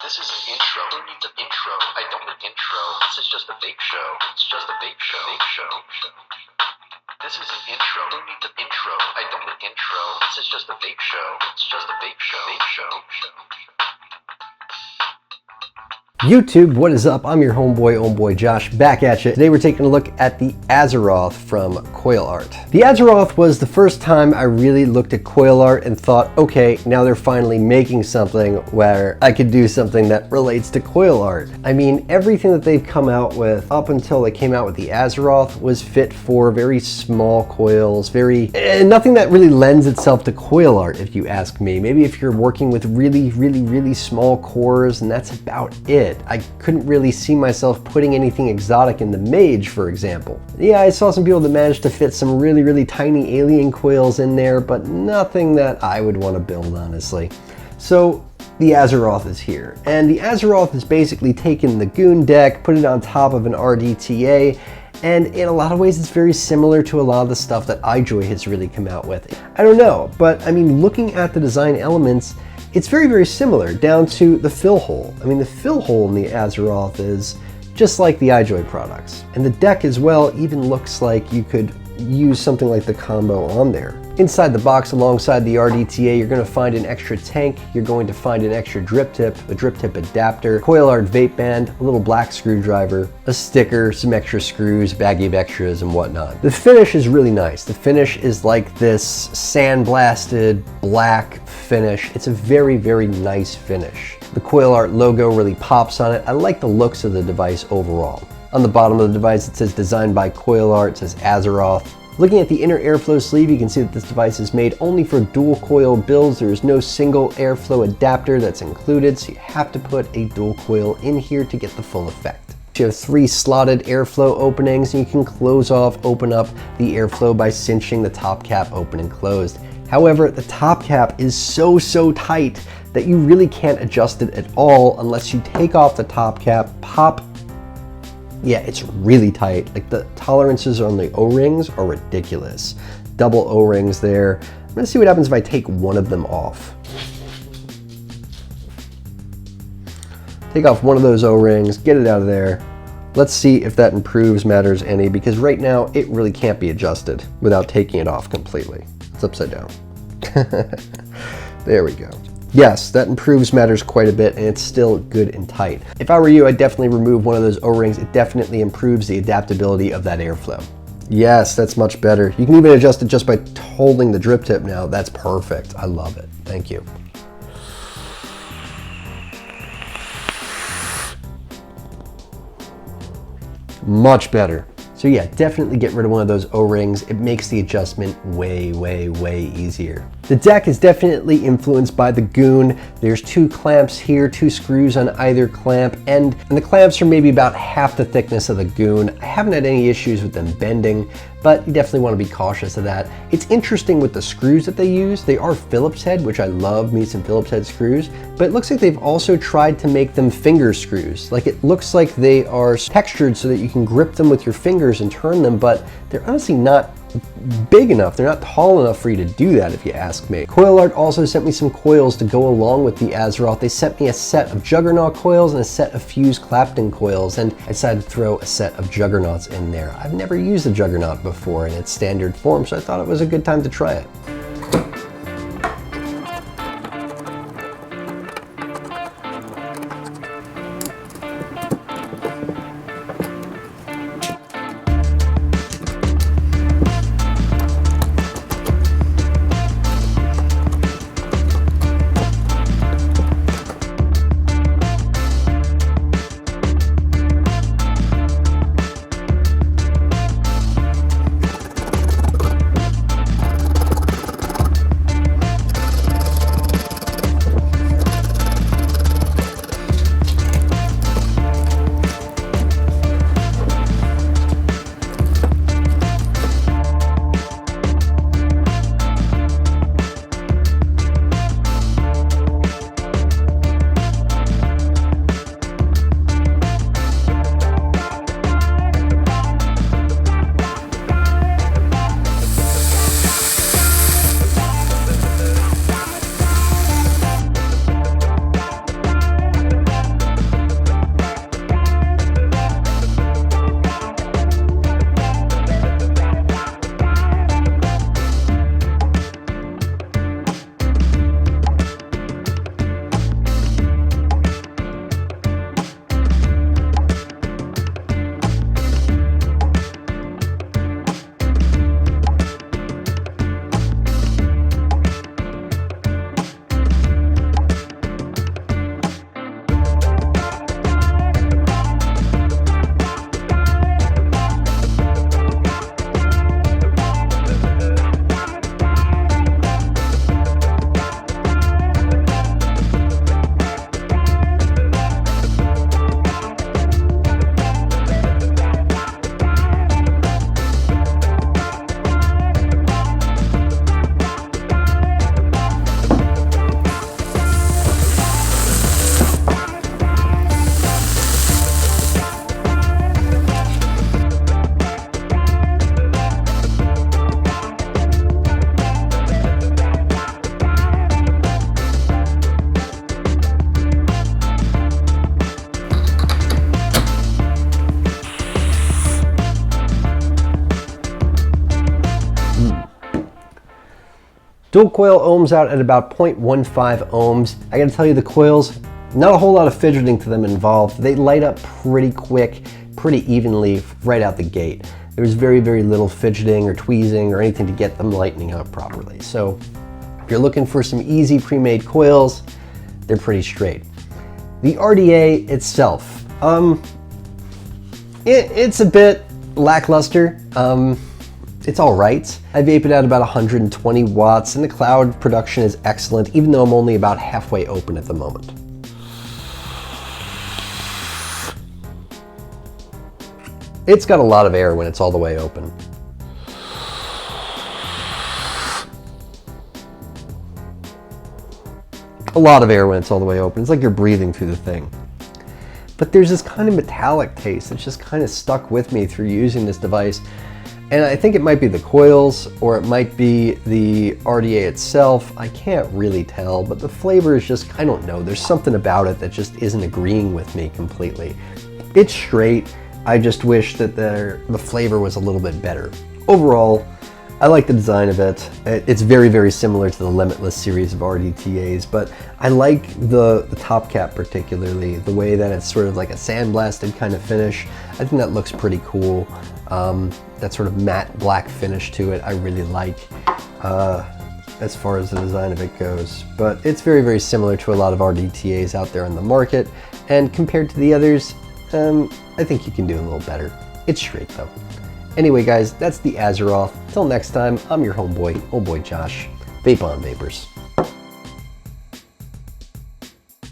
This is an intro. Who needs an intro? I don't need an intro. This is just a vape show. It's just a vape show. Vape show. This is an intro. Who needs an intro? I don't need an intro. This is just a vape show. It's just a vape show. Vape show. YouTube, what is up? I'm your homeboy Josh, back at you. Today we're taking a look at the Azeroth from CoilArt. The Azeroth was the first time I really looked at CoilArt and thought, okay, now they're finally making something where I could do something that relates to CoilArt. I mean, everything that they've come out with up until they came out with the Azeroth was fit for very small coils, nothing that really lends itself to CoilArt, if you ask me. Maybe if you're working with really small cores, and that's about it. I couldn't really see myself putting anything exotic in the Mage, for example. Yeah, I saw some people that managed to fit some really tiny alien coils in there, but nothing that I would want to build, honestly. So the Azeroth is here, and the Azeroth has basically taken the Goon deck, put it on top of an RDTA, and in a lot of ways it's very similar to a lot of the stuff that iJoy has really come out with. I don't know, but I mean, looking at the design elements, it's very similar down to the fill hole. I mean, the fill hole in the Azeroth is just like the iJoy products. And the deck as well even looks like you could use something like the combo on there. Inside the box alongside the RDTA, you're going to find an extra tank, you're going to find an extra drip tip, a drip tip adapter, CoilArt vape band, a little black screwdriver, a sticker, some extra screws, baggie of extras and whatnot. The finish is really nice. The finish is like this sandblasted black finish. It's a very nice finish. The CoilArt logo really pops on it. I like the looks of the device overall. On the bottom of the device it says designed by CoilArt, it says Azeroth. Looking at the inner airflow sleeve, you can see that this device is made only for dual coil builds. There is no single airflow adapter that's included, so you have to put a dual coil in here to get the full effect. You have 3 slotted airflow openings, and you can open up the airflow by cinching the top cap open and closed. However, the top cap is so tight that you really can't adjust it at all unless you take off the top cap, pop. Yeah, it's really tight. Like, the tolerances on the O-rings are ridiculous. Double O-rings there. I'm gonna see what happens if I take one of them off. Take off one of those O-rings, get it out of there. Let's see if that improves matters any, because right now it really can't be adjusted without taking it off completely. It's upside down. There we go. Yes, that improves matters quite a bit, and it's still good and tight. If I were you, I'd definitely remove one of those O-rings. It definitely improves the adaptability of that airflow. Yes, that's much better. You can even adjust it just by holding the drip tip now. That's perfect. I love it. Thank you. Much better. So yeah, definitely get rid of one of those O-rings. It makes the adjustment way easier. The deck is definitely influenced by the Goon. There's 2 clamps here, 2 screws on either clamp, and the clamps are maybe about half the thickness of the Goon. I haven't had any issues with them bending, but you definitely want to be cautious of that. It's interesting with the screws that they use. They are Phillips head, which I love, me some Phillips head screws, but it looks like they've also tried to make them finger screws. Like, it looks like they are textured so that you can grip them with your fingers and turn them, but they're honestly not big enough. They're not tall enough for you to do that, if you ask me. CoilArt also sent me some coils to go along with the Azeroth. They sent me a set of juggernaut coils and a set of fused Clapton coils, and I decided to throw a set of juggernauts in there. I've never used a juggernaut before in its standard form, so I thought it was a good time to try it. Dual coil ohms out at about 0.15 ohms. I gotta tell you, the coils, not a whole lot of fidgeting to them involved. They light up pretty quick, pretty evenly right out the gate. There's very, very little fidgeting or tweezing or anything to get them lightening up properly. So if you're looking for some easy pre-made coils, they're pretty straight. The RDA itself, it's a bit lackluster. It's all right. I vape it at about 120 watts and the cloud production is excellent, even though I'm only about halfway open at the moment. It's got a lot of air when it's all the way open. A lot of air when it's all the way open. It's like you're breathing through the thing. But there's this kind of metallic taste that's just kind of stuck with me through using this device. And I think it might be the coils or it might be the RDA itself. I can't really tell, but the flavor is just, I don't know. There's something about it that just isn't agreeing with me completely. It's straight. I just wish that the flavor was a little bit better. Overall, I like the design of it. It's very, very similar to the Limitless series of RDTAs, but I like the top cap particularly, the way that it's sort of like a sandblasted kind of finish. I think that looks pretty cool. That sort of matte black finish to it I really like as far as the design of it goes. But it's very, very similar to a lot of RDTAs out there on the market, and compared to the others, I think you can do a little better. It's straight though. Anyway guys, that's the Azeroth. Till next time, I'm your homeboy, old boy Josh. Vape on, Vapers.